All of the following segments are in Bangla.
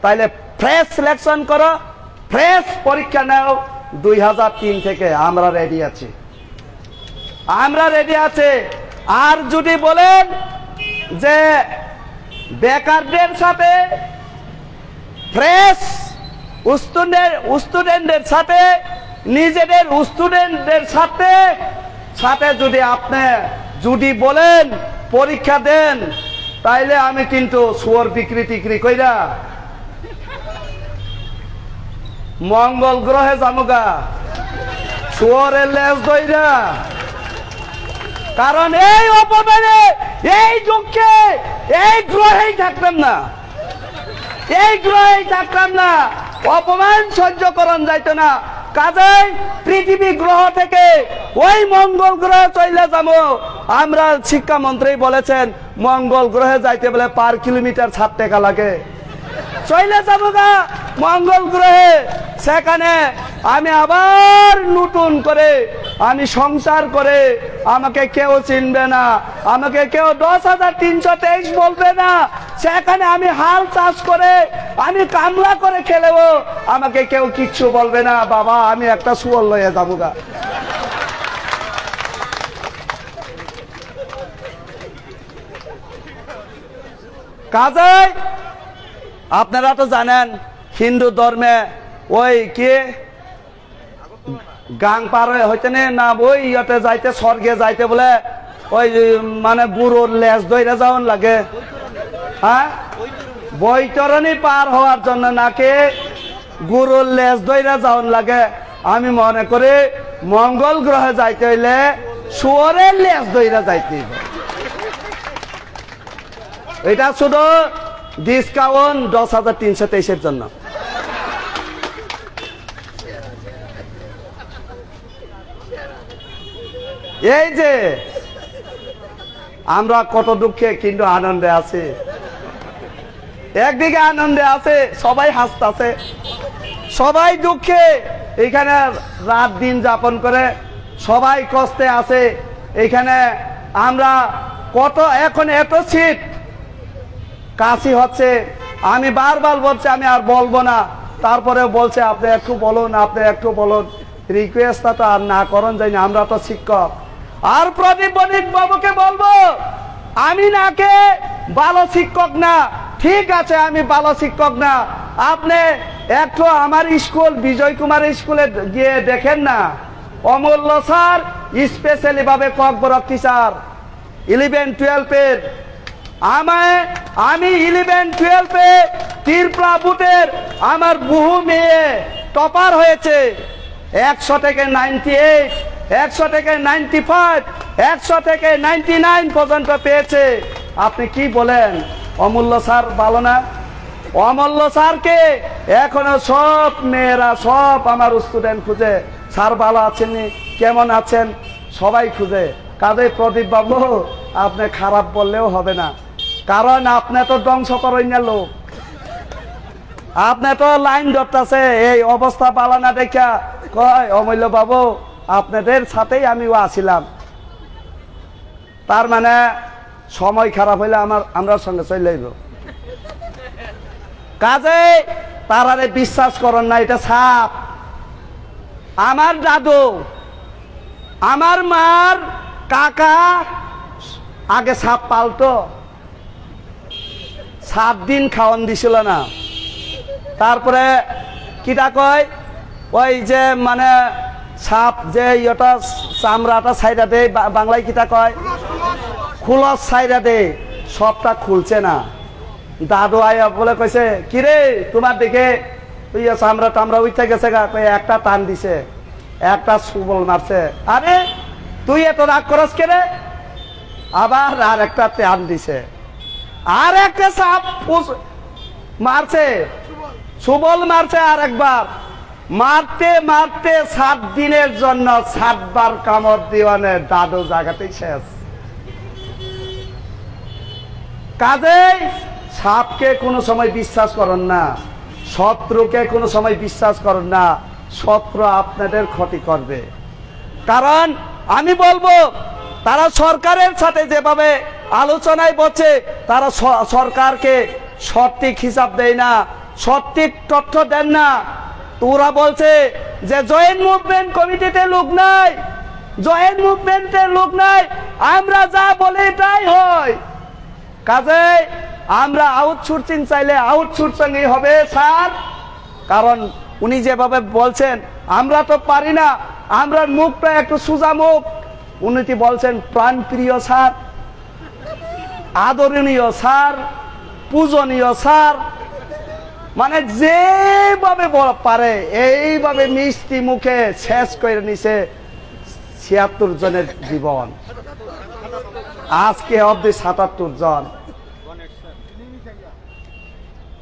তাইলে ফ্রেশ সিলেকশন করো, ফ্রেশ পরীক্ষা নাও। 2003 থেকে আমরা রেডি আছি, আমরা রেডি আছে। আর যদি বলেন যে বেকারদের সাথে ফ্রেশ স্টুডেন্টদের সাথে নিজেদের স্টুডেন্টদের সাথে সাথে যদি আপনি যদি বলেন পরীক্ষা দেন, তাইলে আমি কিন্তু শুয়োর বিক্রি টিক্রি কইরা মঙ্গল গ্রহে যামুগা শুয়োরের লেজ দইরা। কারণ এই অপমানে, এই দুঃখে এই গ্রহেই থাকতাম না, এই গ্রহেই থাকতাম না। অপমান সহ্য করন যাইতো না। কাজেই পৃথিবী গ্রহ থেকে ওই মঙ্গল গ্রহে চলে যাবো। আমরা শিক্ষামন্ত্রী বলেছেন মঙ্গল গ্রহে যাইতে বলে পার কিলোমিটার 7 টাকা লাগে। চলে যাবো গা মঙ্গল গ্রহে, সেখানে আমি আবার নতুন করে আমি সংসার করে, আমাকে কেউ চিনবে না, আমাকে কেউ 10,323 বলবে না। সেখানে আমি হাল চাষ করে আমি কামলা করে খেলেও আমাকে কেউ কিচ্ছু বলবে না। বাবা আমি একটা শুয়োর লয়ে যাবো গা। কাজেই আপনারা তো জানেন হিন্দু ধর্মে ওই কি গাং পার হইতে না ওই ইয়েতে যাইতে স্বর্গে যাইতে বলে ওই মানে বুড়োর লেজ ধরে যাওয়ান লাগে। হ্যাঁ, বৈতরণী পার হওয়ার জন্য নাকি গুরুর লেজ ধরে যাওয়ান লাগে। আমি মনে করি মঙ্গল গ্রহে যাইতে হইলে শুয়োরের লেজ ধরে যাইতে। এটা শুধু ডিসকাউন্ট 10,323 জন্য। এই যে আমরা কত দুঃখে কিন্তু আনন্দে আছি। একদিকে আনন্দে আছে, সবাই হাসতেছে, সবাই দুঃখে এখানে রাত দিন যাপন করে, সবাই কষ্টে আছে। এখানে আমরা কত এখন এত শীত কাশি হচ্ছে। আমি বারবার বলছি আমি আর বলবো না, তারপরে বলছে আপনি একটু বলুন, আপনি একটু বলুন। রিকোয়েস্টটা তো আর না করুন যাই না, আমরা তো শিক্ষক। আর প্রদীপ বণিক বাবুকে বলবো আমি নাকে ভালো শিক্ষক না, ঠিক আছে আমি ভালো শিক্ষক না, আপনি একটু আমার স্কুল বিজয় কুমার স্কুলে গিয়ে দেখেন না। অমূল্য স্যার স্পেশালি ভাবে ককবরক টিচার 11-12 আমি 11-12 ত্রিপুরা বুথের আমার বহু মেয়ে টপার হয়েছে। 100 থেকে 98, 100 থেকে 95, 100 থেকে 99 পর্যন্ত পেয়েছে। আপনি কি বলেন অমূল্য স্যার ভালো না? অমূল্য স্যারকে এখনো সব মেয়েরা সব আমার স্টুডেন্ট খুঁজে, স্যার ভালো আছেন, কেমন আছেন, সবাই খুঁজে। কাজে প্রদীপ বাবু আপনি খারাপ বললেও হবে না, কারণ আপনি তো ধ্বংস করেন না লোক, আপনি তো লাইন ধরতেছে। এই অবস্থা পালা না দেখা কয় অমূল্য বাবু আপনাদের সাথেই আমিও আসিলাম, তার মানে সময় খারাপ হইলে আমরা সঙ্গে চলে যাইব। কাজে তারারে বিশ্বাস করেন না, এটা সাপ। আমার দাদু আমার মার কাকা আগে সাপ পালতো, 7 দিন খাওয়ান দিছিল না। তারপরে কিটা কয় ওই যে মানে সাপ যে ইটা চামড়াটা সাইডা দে, বাংলায় কিটা কয় খুলস সাইডা দে, সবটা খুলছে না। দাদু আয়া বলে কইছে কিরে তোমার দিকে চামড়া টামড়া উঠে গেছে গা, একটা টান দিছে, একটা সুবল মারছে। আরে তুই এত রাগ করস কে রে? আবার আর একটা টান দিছে, আর একটা সাপ মারছে, সুবল মারছে আর একবার। মারতে মারতে 7 দিনের জন্য 7 বার কামড় দিওয়ানে দাদু জায়গাতেই শেষ। কাজেই সাপকে কোনো সময় বিশ্বাস করেন না, শত্রুকে কোনো সময় বিশ্বাস করেন না, শত্রু আপনাদের ক্ষতি করবে। কারণ আমি বলবো তারা সরকারের সাথে যেভাবে আলোচনায় বসে, তারা সরকারকে সঠিক হিসাব দেয় না, সঠিক তথ্য দেন না। ওরা বলছে যে জয়েন্ট মুভমেন্ট কমিটিতে লোক নাই, জয়েন্ট মুভমেন্টের লোক নাই, আমরা যা বলি তাই হয়। কাজে আমরা আউটসোর্সিং চাইলে আউটসোর্সিংই হবে স্যার, কারণ উনি যেভাবে বলছেন আমরা তো পারি না, আমরা মুখটা একটু সোজা মুখ। উনি বলছেন প্রাণপ্রিয় স্যার, আদরণীয় স্যার, পূজনীয় স্যার, মানে যেভাবে পারে এইভাবে মিষ্টি মুখে শেষ করে নিছে ৭৬ জনের জীবন, আজকে অবধি ৭৭ জন।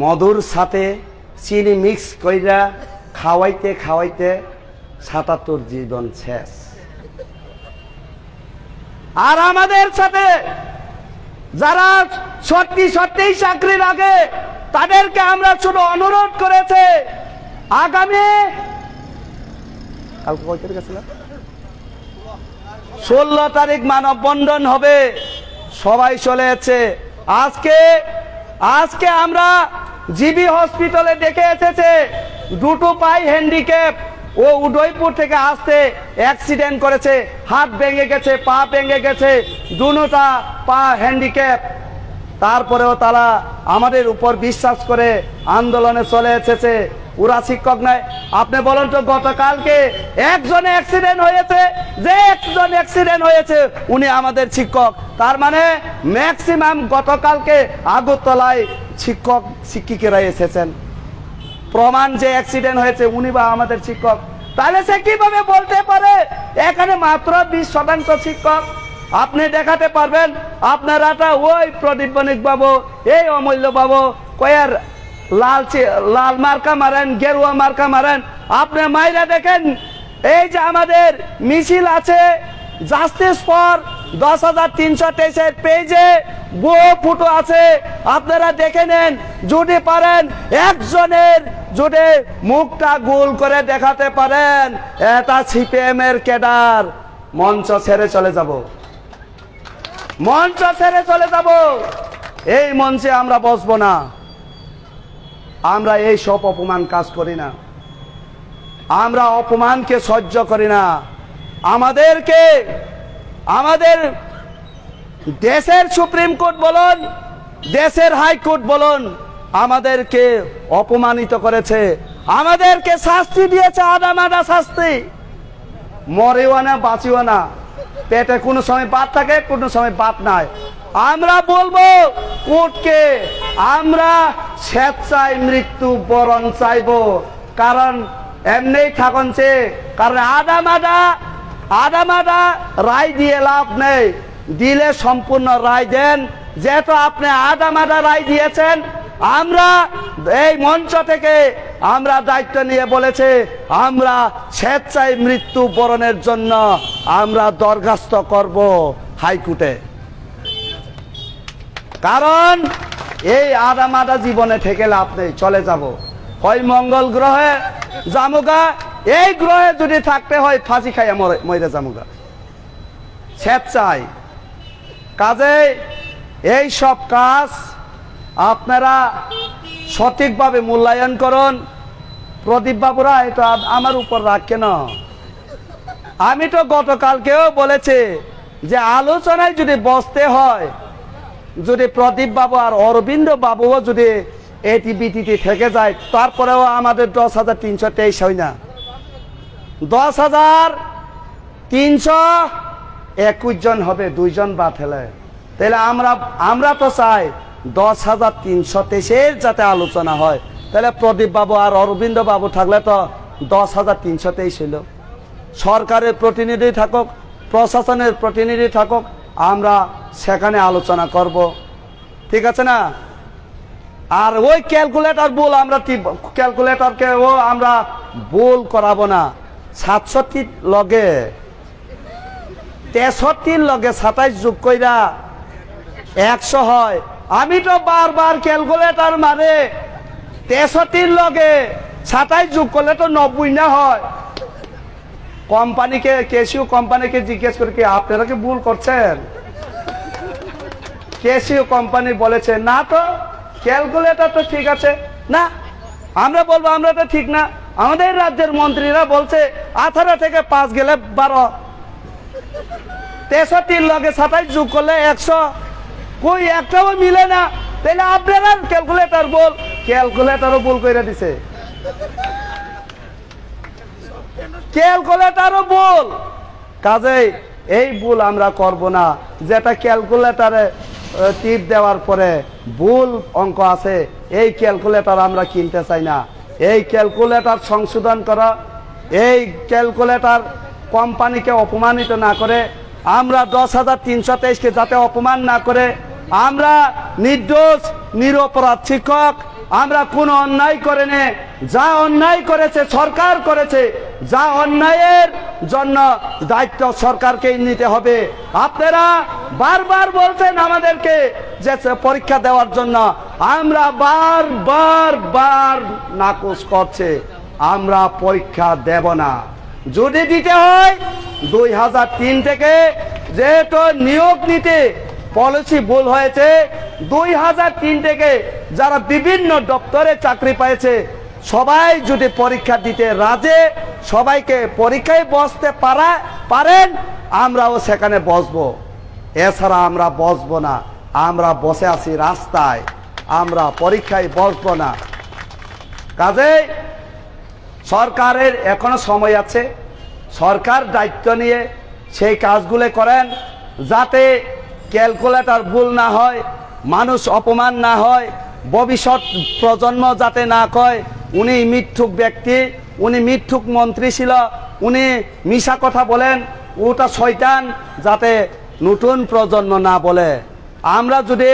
মধুর সাথে চিনি মিক্স কইরা খাওয়াইতে খাওয়াইতে ৭৭ জীবন শেষ। আর আমাদের সাথে যারা সত্যি সত্যিই চাকরির আগে, তাদেরকে আমরা শুধু অনুরোধ করেছে আগামী 16 তারিখ মানববন্ধন হবে, সবাই চলে যাচ্ছে। আজকে আমরা জিবি হসপিটালে ডেকে এসেছে, দুটো পাই হ্যান্ডিক্যাপ, ও উদয়পুর থেকে আসতে অ্যাক্সিডেন্ট করেছে, হাত ভেঙে গেছে, পা ভেঙে গেছে, দুটোটা পা হ্যান্ডিক্যাপ। তারপরেও তারা আমাদের উপর বিশ্বাস করে আন্দোলনে চলে এসেছে। ওরা শিক্ষক নয়। আপনি বলুন তো, গতকালকে একজন অ্যাক্সিডেন্ট হয়েছে, যে একজন অ্যাক্সিডেন্ট হয়েছে উনি আমাদের শিক্ষক। তার মানে ম্যাক্সিমাম গতকালকে আগরতলায় শিক্ষক শিক্ষিকারা এসেছেন, প্রমাণ যে অ্যাক্সিডেন্ট হয়েছে উনি বা আমাদের শিক্ষক। তাহলে সে কিভাবে বলতে পারে এখানে মাত্র 20% শিক্ষক? আপনি দেখাতে পারবেন আপনারা ওই প্রদীপ বণিক বাবু, এই অমূল্য বাবু কয়ার লাল মার্কা মারেন, গেরুয়া মার্কা মারেন। আপনি মাইরা দেখেন, এই যে আমাদের মিছিল আছে জাস্টিস ফর 10,323 পেজে বহু ফটো আছে, আপনারা দেখে নেন। যদি পারেন একজনের যদি মুখটা গোল করে দেখাতে পারেন এটা সিপিএম এর ক্যাডার, মঞ্চ ছেড়ে চলে যাব, মঞ্চ ছেড়ে চলে যাব। এই মঞ্চে আমরা বসবো না, আমরা এই সব অপমান কাজ করি না, আমরা অপমানকে সহ্য করি না। আমাদের দেশের সুপ্রিম কোর্ট বলুন, দেশের হাইকোর্ট বলুন, আমাদেরকে অপমানিত করেছে, আমাদেরকে শাস্তি দিয়েছে, আদামাদা শাস্তি। মরেও না বাঁচিও না, পেটে কোনো সময় ভাত থাকে, কোনো সময় ভাত নাই। আমরা বলবো কোর্টকে, আমরা স্বেচ্ছায় মৃত্যু বরণ চাইবো, কারণ এমনি থাকছে, কারণ আদামাদা রায় দিয়ে লাভ নেই, দিলে সম্পূর্ণ রায় দেন। যেহেতু আপনি আদামাদা রায় দিয়েছেন, আমরা এই মঞ্চ থেকে আমরা দায়িত্ব নিয়ে বলেছে আমরা স্বেচ্ছায় মৃত্যু বরণের জন্য আমরা দরখাস্ত করব হাইকোর্টে। কারণ এই আদামাদা জীবনে থেকে লাভ নেই, চলে যাব, হয় মঙ্গল গ্রহে জামুগা, এই গ্রহে যদি থাকতে হয় ফাঁসি খাইয়া মরে জামুগা, স্বেচ্ছায়। কাজে এই সব কাজ আপনারা সঠিকভাবে মূল্যায়ন করুন। প্রদীপ বাবুরা এটা আমার উপর রাখে না। আমি তো গতকালকেও বলেছি যে আলোচনায় যদি বসতে হয়, যদি প্রদীপ বাবু আর অরবিন্দ বাবুও যদি এটিবিটিতে থেকে যায়, তারপরেও আমাদের 10,323 হয় না, 10,321 জন হবে, 2 জন বাদ হলে। তাহলে আমরা তো চাই 10,323 যাতে আলোচনা হয়। তাহলে প্রদীপ বাবু আর অরবিন্দ বাবু থাকলে তো 10,323 হইল। সরকারের প্রতিনিধি থাকুক, প্রশাসনের প্রতিনিধি থাকুক, আমরা সেখানে আলোচনা করব, ঠিক আছে না? আর ওই ক্যালকুলেটর ভুল, আমরা ক্যালকুলেটরকে আমরা ভুল করাবো না। 67 লগে 63 লগে 27 যোগ কইরা 100 হয়। আমি তো বারবার ক্যালকুলেটর মানে 63 লগে 27 যোগ করলে তো 90 না হয়। কোম্পানিকে, কেসিও কোম্পানিকে জিজ্ঞেস করে কি আপনারা কি ভুল করছেন? কেসিও কোম্পানি বলেছে না তো, ক্যালকুলেটর তো ঠিক আছে না, আমরা বলবো আমরা তো ঠিক না। আমাদের রাজ্যের মন্ত্রীরা বলছে 18 থেকে 5 গেলে 12, 63 লগে 27 যোগ করলে 100, কই একটাও মিলে না। তাহলে আপনারা ক্যালকুলেটর বল, ক্যালকুলেটরও ভুল করে দিছে, ক্যালকুলেটরও ভুল। কাজেই এই ভুল আমরা করব না, যেটা ক্যালকুলেটরে টিপ দেওয়ার পরে ভুল অঙ্ক আছে, এই ক্যালকুলেটর আমরা কিনতে চাই না। এই ক্যালকুলেটর সংশোধন করা, এই ক্যালকুলেটর কোম্পানিকে অপমানিত না করে, আমরা 10,323কে যাতে অপমান না করে, আমরা নির্দোষ নিরপরাধ শিক্ষক, আমরা কোনো অন্যায় করেনি। যা অন্যায় করেছে সরকার করেছে, যা অন্যায়ের জন্য দায়িত্ব সরকারকেই নিতে হবে। আপনারা বারবার বলছেন আমাদেরকে যে পরীক্ষা দেওয়ার জন্য, আমরা বার নাকচ করছে, আমরা পরীক্ষা দেব না। যদি দিতে হয় 2003 থেকে, যেহেতু নিয়োগ নিতে পলিসি ভুল হয়েছে, 2003 থেকে যারা বিভিন্ন দপ্তরে চাকরি পেয়েছে সবাই যদি পরীক্ষা দিতে রাজে, সবাইকে পরীক্ষায় বসতে পারেন, আমরাও সেখানে বসবো। এছাড়া আমরা বসবো না, আমরা বসে আছি রাস্তায়, আমরা পরীক্ষায় বসবো না। কাজেই সরকারের এখনো সময় আছে, সরকার দায়িত্ব নিয়ে সেই কাজগুলো করেন, যাতে ক্যালকুলেটর ভুল না হয়, মানুষ অপমান না হয়, ভবিষ্যৎ প্রজন্ম যাতে না কয় উনি মিথ্যুক ব্যক্তি, উনি মিথ্যুক মন্ত্রী ছিল, উনি মিশা কথা বলেন, ওটা শয়তান, যাতে নতুন প্রজন্ম না বলে। আমরা যদি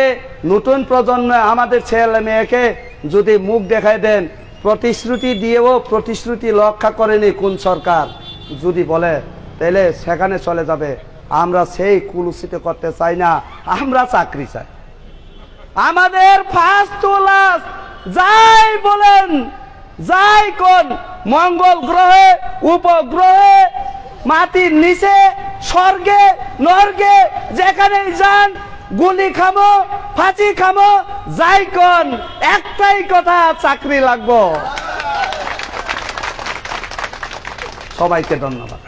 নতুন প্রজন্ম আমাদের ছেলে মেয়েকে যদি মুখ দেখায় দেন, প্রতিশ্রুতি দিয়েও প্রতিশ্রুতি রক্ষা করেনি কোন সরকার যদি বলে, তাহলে সেখানে চলে যাবে। আমরা সেই কুলুষিত করতে চাই না, আমরা চাকরি চাই। আমাদের ফার্স্ট টু লাস্ট যাই বলেন, যাই কোন, মঙ্গল গ্রহে, উপগ্রহে, মাটির নিচে, স্বর্গে, নরকে, যেখানেই যান, গুলি খামো, ফাঁসি খামো, যাই কোন, একটাই কথা, চাকরি লাগবো। সবাইকে ধন্যবাদ।